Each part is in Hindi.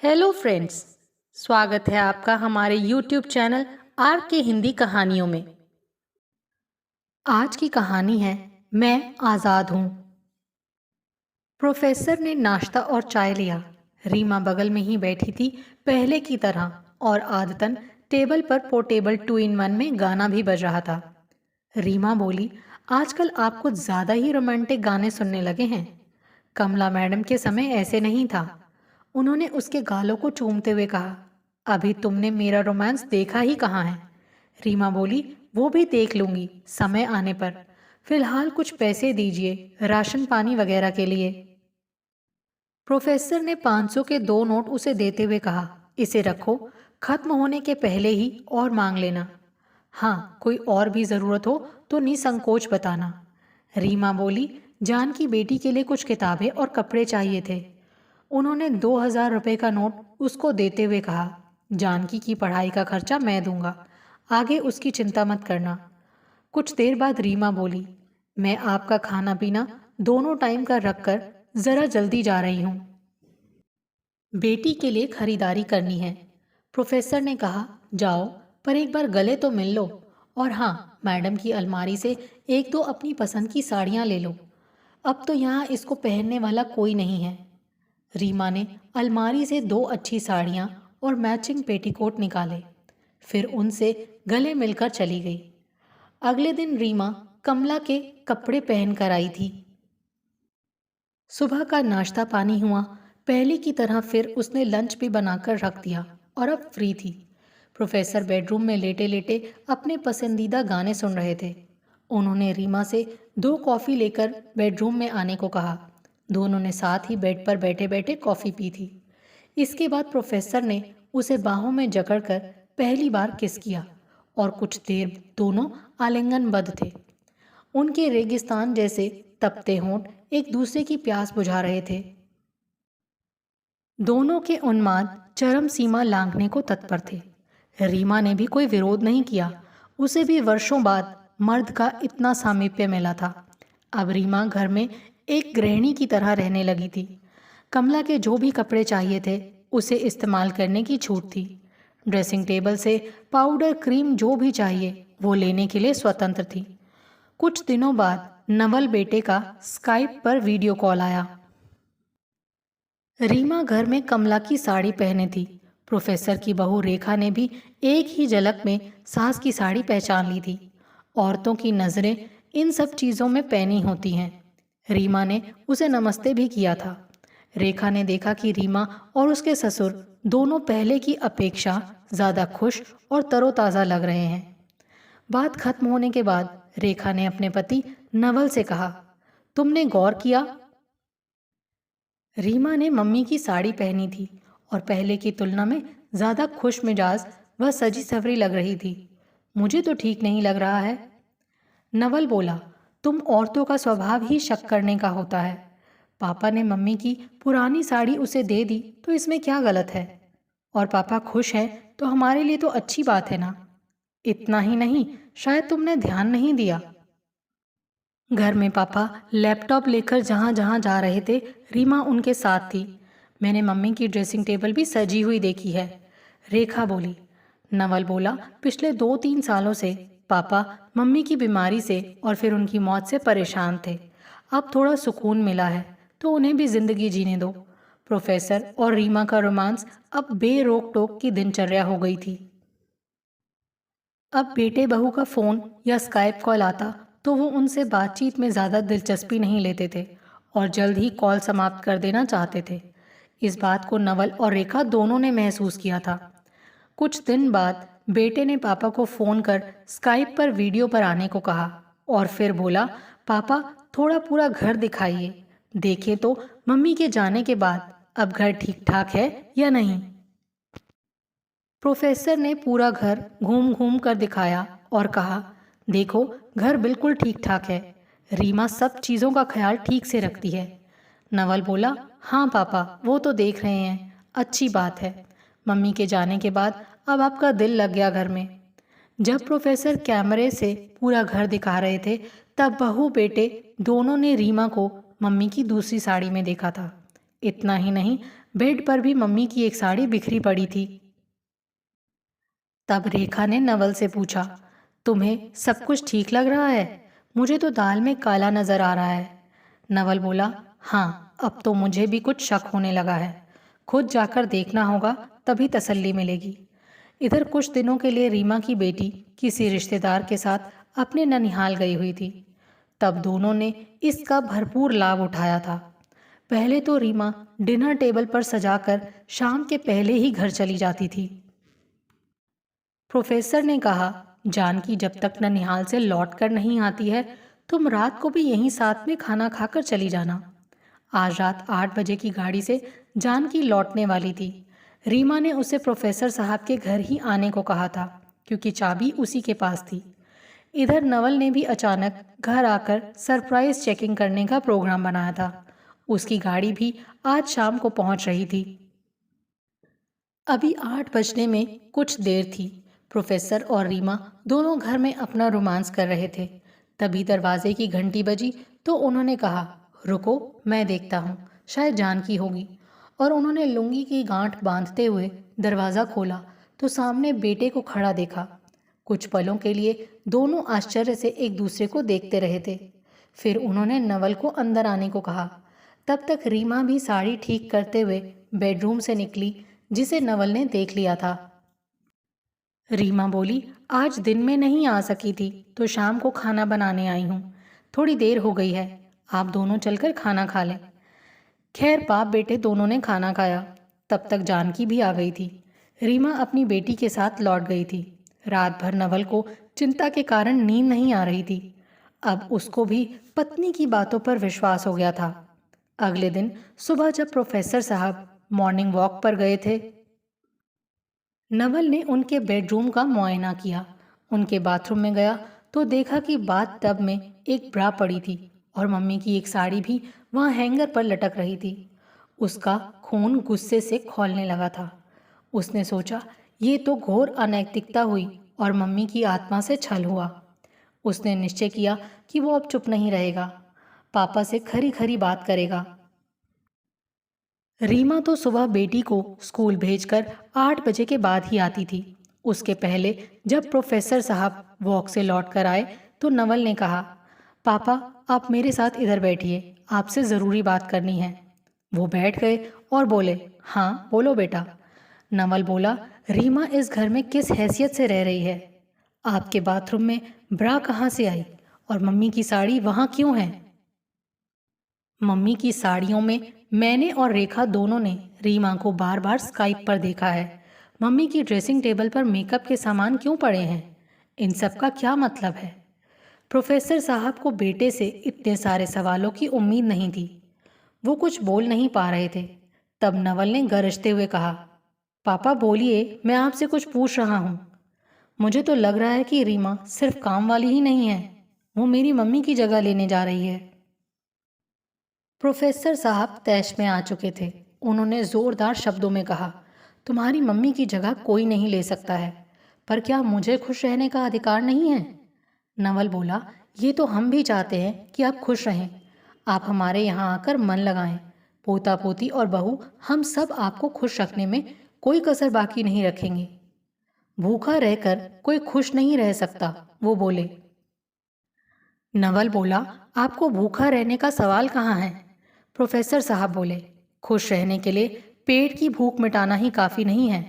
Hello friends. स्वागत है आपका हमारे यूट्यूब चैनल आर के हिंदी कहानियों में। आज की कहानी है मैं आज़ाद हूँ। प्रोफेसर ने नाश्ता और चाय लिया। रीमा बगल में ही बैठी थी पहले की तरह, और आदतन टेबल पर पोर्टेबल 2 in 1 में गाना भी बज रहा था। रीमा बोली, आजकल आप कुछ ज़्यादा ही रोमांटिक गाने सुनने लगे हैं। कमला मैडम के समय ऐसे नहीं था। उन्होंने उसके गालों को चूमते हुए कहा, अभी तुमने मेरा रोमांस देखा ही कहाँ है। रीमा बोली, वो भी देख लूंगी समय आने पर। फिलहाल कुछ पैसे दीजिए राशन पानी वगैरह के लिए। प्रोफेसर ने 500 के 2 नोट उसे देते हुए कहा, इसे रखो, खत्म होने के पहले ही और मांग लेना। हाँ, कोई और भी ज़रूरत हो तो निसंकोच बताना। रीमा बोली, जान की बेटी के लिए कुछ किताबें और कपड़े चाहिए थे। उन्होंने 2000 रुपये का नोट उसको देते हुए कहा, जानकी की पढ़ाई का खर्चा मैं दूंगा, आगे उसकी चिंता मत करना। कुछ देर बाद रीमा बोली, मैं आपका खाना पीना दोनों टाइम का रखकर ज़रा जल्दी जा रही हूँ। बेटी के लिए खरीदारी करनी है। प्रोफेसर ने कहा, जाओ, पर एक बार गले तो मिल लो। और हाँ, मैडम की अलमारी से एक दो अपनी पसंद की साड़ियाँ ले लो। अब तो यहाँ इसको पहनने वाला कोई नहीं है। रीमा ने अलमारी से 2 अच्छी साड़ियाँ और मैचिंग पेटीकोट निकाले, फिर उनसे गले मिलकर चली गई। अगले दिन रीमा कमला के कपड़े पहन कर आई थी। सुबह का नाश्ता पानी हुआ पहले की तरह, फिर उसने लंच भी बनाकर रख दिया और अब फ्री थी। प्रोफेसर बेडरूम में लेटे लेटे अपने पसंदीदा गाने सुन रहे थे। उन्होंने रीमा से 2 कॉफ़ी लेकर बेडरूम में आने को कहा। दोनों ने साथ ही बेड पर बैठे बैठे कॉफ़ी पी थी। इसके बाद प्रोफेसर ने उसे बाहों में जकड़कर पहली बार किस किया और कुछ देर दोनों आलिंगनबद्ध थे। उनके रेगिस्तान जैसे तपते होंठ एक दूसरे की प्यास बुझा रहे थे। दोनों के उन्माद चरम सीमा लांघने को तत्पर थे। रीमा ने भी कोई विरोध नहीं किया। उसे भी वर्षों बाद मर्द का इतना सामीप्य मिला था। अब रीमा घर में एक गृहिणी की तरह रहने लगी थी। कमला के जो भी कपड़े चाहिए थे उसे इस्तेमाल करने की छूट थी। ड्रेसिंग टेबल से पाउडर क्रीम जो भी चाहिए वो लेने के लिए स्वतंत्र थी। कुछ दिनों बाद नवल बेटे का स्काइप पर वीडियो कॉल आया। रीमा घर में कमला की साड़ी पहने थी। प्रोफेसर की बहू रेखा ने भी एक ही झलक में सास की साड़ी पहचान ली थी। औरतों की नज़रें इन सब चीज़ों में पैनी होती हैं। रीमा ने उसे नमस्ते भी किया था। रेखा ने देखा कि रीमा और उसके ससुर दोनों पहले की अपेक्षा ज़्यादा खुश और तरोताज़ा लग रहे हैं। बात खत्म होने के बाद रेखा ने अपने पति नवल से कहा, तुमने गौर किया, रीमा ने मम्मी की साड़ी पहनी थी और पहले की तुलना में ज़्यादा खुश मिजाज व सजी सवरी लग रही थी। मुझे तो ठीक नहीं लग रहा है। नवल बोला, तुम औरतों का स्वभाव ही शक करने का होता है। पापा ने मम्मी की पुरानी साड़ी उसे दे दी तो इसमें क्या गलत है? और पापा खुश हैं तो हमारे लिए तो अच्छी बात है ना। इतना ही नहीं, शायद तुमने ध्यान नहीं दिया, घर में पापा लैपटॉप लेकर जहाँ जहाँ जा रहे थे रीमा उनके साथ थी। मैंने मम्मी की ड्रेसिंग टेबल भी सजी हुई देखी है, रेखा बोली। नवल बोला, पिछले 2-3 सालों से पापा मम्मी की बीमारी से और फिर उनकी मौत से परेशान थे। अब थोड़ा सुकून मिला है तो उन्हें भी जिंदगी जीने दो। प्रोफेसर और रीमा का रोमांस अब बेरोक टोक की दिनचर्या हो गई थी। अब बेटे बहू का फ़ोन या स्काइप कॉल आता तो वो उनसे बातचीत में ज़्यादा दिलचस्पी नहीं लेते थे और जल्द ही कॉल समाप्त कर देना चाहते थे। इस बात को नवल और रेखा दोनों ने महसूस किया था। कुछ दिन बाद बेटे ने पापा को फ़ोन कर स्काइप पर वीडियो पर आने को कहा और फिर बोला, पापा थोड़ा पूरा घर दिखाइए, देखे तो मम्मी के जाने के बाद अब घर ठीक ठाक है या नहीं। प्रोफेसर ने पूरा घर घूम घूम कर दिखाया और कहा, देखो घर बिल्कुल ठीक ठाक है, रीमा सब चीज़ों का ख्याल ठीक से रखती है। नवल बोला, हाँ पापा वो तो देख रहे हैं, अच्छी बात है। मम्मी के जाने के बाद अब आपका दिल लग गया घर में। जब प्रोफेसर कैमरे से पूरा घर दिखा रहे थे तब बहू बेटे दोनों ने रीमा को मम्मी की दूसरी साड़ी में देखा था। इतना ही नहीं, बेड पर भी मम्मी की एक साड़ी बिखरी पड़ी थी। तब रेखा ने नवल से पूछा, तुम्हें सब कुछ ठीक लग रहा है? मुझे तो दाल में काला नजर आ रहा है। नवल बोला, हाँ, अब तो मुझे भी कुछ शक होने लगा है। खुद जाकर देखना होगा, तभी तसल्ली मिलेगी। इधर कुछ दिनों के लिए रीमा की बेटी किसी रिश्तेदार के साथ अपने ननिहाल गई हुई थी। तब दोनों ने इसका भरपूर लाभ उठाया था। पहले तो रीमा डिनर टेबल पर सजाकर शाम के पहले ही घर चली जाती थी। प्रोफेसर ने कहा, जानकी जब तक ननिहाल से लौट कर नहीं आती है, तुम रात को भी यहीं साथ में खाना खाकर चली जाना। आज रात 8 बजे की गाड़ी से जानकी लौटने वाली थी। रीमा ने उसे प्रोफेसर साहब के घर ही आने को कहा था, क्योंकि चाबी उसी के पास थी। इधर नवल ने भी अचानक घर आकर सरप्राइज चेकिंग करने का प्रोग्राम बनाया था। उसकी गाड़ी भी आज शाम को पहुंच रही थी। अभी 8 बजने में कुछ देर थी। प्रोफेसर और रीमा दोनों घर में अपना रोमांस कर रहे थे। तभी दरवाजे की घंटी बजी तो उन्होंने कहा, रुको, मैं देखता हूँ, शायद जानकी होगी। और उन्होंने लुंगी की गांठ बांधते हुए दरवाज़ा खोला तो सामने बेटे को खड़ा देखा। कुछ पलों के लिए दोनों आश्चर्य से एक दूसरे को देखते रहे थे। फिर उन्होंने नवल को अंदर आने को कहा। तब तक रीमा भी साड़ी ठीक करते हुए बेडरूम से निकली, जिसे नवल ने देख लिया था। रीमा बोली, आज दिन में नहीं आ सकी थी तो शाम को खाना बनाने आई हूँ। थोड़ी देर हो गई है, आप दोनों चलकर खाना खा लें। खैर बाप बेटे दोनों ने खाना खाया। तब तक जानकी भी आ गई थी। रीमा अपनी बेटी के साथ लौट गई थी। रात भर नवल को चिंता के कारण नींद नहीं आ रही थी। अब उसको भी पत्नी की बातों पर विश्वास हो गया था। अगले दिन सुबह जब प्रोफेसर साहब मॉर्निंग वॉक पर गए थे, नवल ने उनके बेडरूम का मुआयना किया। उनके बाथरूम में गया तो देखा कि बाथ टब में एक ब्रा पड़ी थी और मम्मी की एक साड़ी भी वहाँ हैंगर पर लटक रही थी। उसका खून गुस्से से खौलने लगा था। उसने सोचा, ये तो घोर अनैतिकता हुई और मम्मी की आत्मा से छल हुआ। उसने निश्चय किया कि वो अब चुप नहीं रहेगा, पापा से खरी खरी बात करेगा। रीमा तो सुबह बेटी को स्कूल भेजकर 8 बजे के बाद ही आती थी। उसके पहले जब प्रोफेसर साहब वॉक से लौट कर आए तो नवल ने कहा, पापा आप मेरे साथ इधर बैठिए, आपसे ज़रूरी बात करनी है। वो बैठ गए और बोले, हाँ बोलो बेटा। नवल बोला, रीमा इस घर में किस हैसियत से रह रही है? आपके बाथरूम में ब्रा कहाँ से आई और मम्मी की साड़ी वहाँ क्यों है? मम्मी की साड़ियों में मैंने और रेखा दोनों ने रीमा को बार बार स्काइप पर देखा है। मम्मी की ड्रेसिंग टेबल पर मेकअप के सामान क्यों पड़े हैं? इन सब का क्या मतलब है? प्रोफेसर साहब को बेटे से इतने सारे सवालों की उम्मीद नहीं थी। वो कुछ बोल नहीं पा रहे थे। तब नवल ने गरजते हुए कहा, पापा बोलिए, मैं आपसे कुछ पूछ रहा हूँ। मुझे तो लग रहा है कि रीमा सिर्फ काम वाली ही नहीं है, वो मेरी मम्मी की जगह लेने जा रही है। प्रोफेसर साहब तैश में आ चुके थे। उन्होंने ज़ोरदार शब्दों में कहा, तुम्हारी मम्मी की जगह कोई नहीं ले सकता है, पर क्या मुझे खुश रहने का अधिकार नहीं है? नवल बोला, ये तो हम भी चाहते हैं कि आप खुश रहें। आप हमारे यहाँ आकर मन लगाएं। पोता पोती और बहू हम सब आपको खुश रखने में कोई कसर बाकी नहीं रखेंगे। भूखा रहकर कोई खुश नहीं रह सकता, वो बोले। नवल बोला, आपको भूखा रहने का सवाल कहाँ है? प्रोफेसर साहब बोले, खुश रहने के लिए पेट की भूख मिटाना ही काफ़ी नहीं है।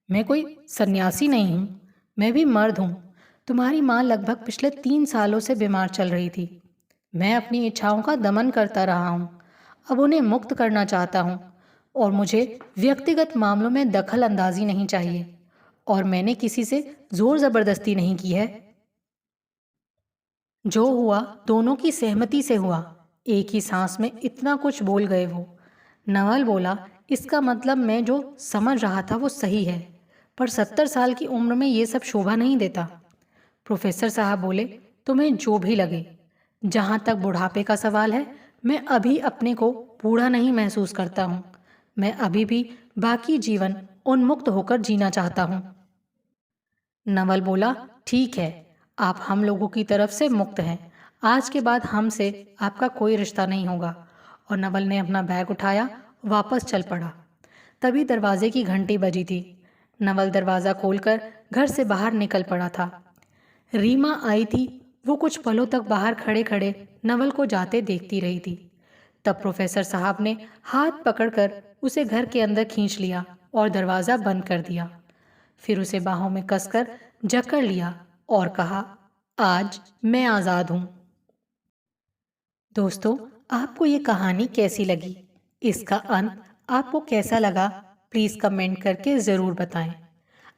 मैं कोई सन्यासी नहीं हूँ, मैं भी मर्द हूँ। तुम्हारी माँ लगभग पिछले 3 सालों से बीमार चल रही थी। मैं अपनी इच्छाओं का दमन करता रहा हूँ, अब उन्हें मुक्त करना चाहता हूँ और मुझे व्यक्तिगत मामलों में दखल अंदाजी नहीं चाहिए और मैंने किसी से जोर ज़बरदस्ती नहीं की है। जो हुआ दोनों की सहमति से हुआ। एक ही सांस में इतना कुछ बोल गए वो। नवल बोला, इसका मतलब मैं जो समझ रहा था वो सही है, पर 70 साल की उम्र में ये सब शोभा नहीं देता। प्रोफेसर साहब बोले, तुम्हें जो भी लगे। जहाँ तक बुढ़ापे का सवाल है, मैं अभी अपने को बूढ़ा नहीं महसूस करता हूँ। मैं अभी भी बाकी जीवन उन्मुक्त होकर जीना चाहता हूँ। नवल बोला, ठीक है, आप हम लोगों की तरफ से मुक्त हैं। आज के बाद हमसे आपका कोई रिश्ता नहीं होगा। और नवल ने अपना बैग उठाया, वापस चल पड़ा। तभी दरवाजे की घंटी बजी थी। नवल दरवाज़ा खोलकर घर से बाहर निकल पड़ा था। रीमा आई थी। वो कुछ पलों तक बाहर खड़े खड़े नवल को जाते देखती रही थी। तब प्रोफेसर साहब ने हाथ पकड़कर उसे घर के अंदर खींच लिया और दरवाज़ा बंद कर दिया। फिर उसे बाहों में कसकर जकड़ लिया और कहा, आज मैं आज़ाद हूँ। दोस्तों, आपको ये कहानी कैसी लगी? इसका अंत आपको कैसा लगा? प्लीज़ कमेंट करके ज़रूर बताएं।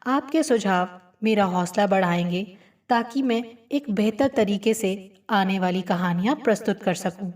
आपके सुझाव मेरा हौसला बढ़ाएंगे ताकि मैं एक बेहतर तरीके से आने वाली कहानियाँ प्रस्तुत कर सकूं।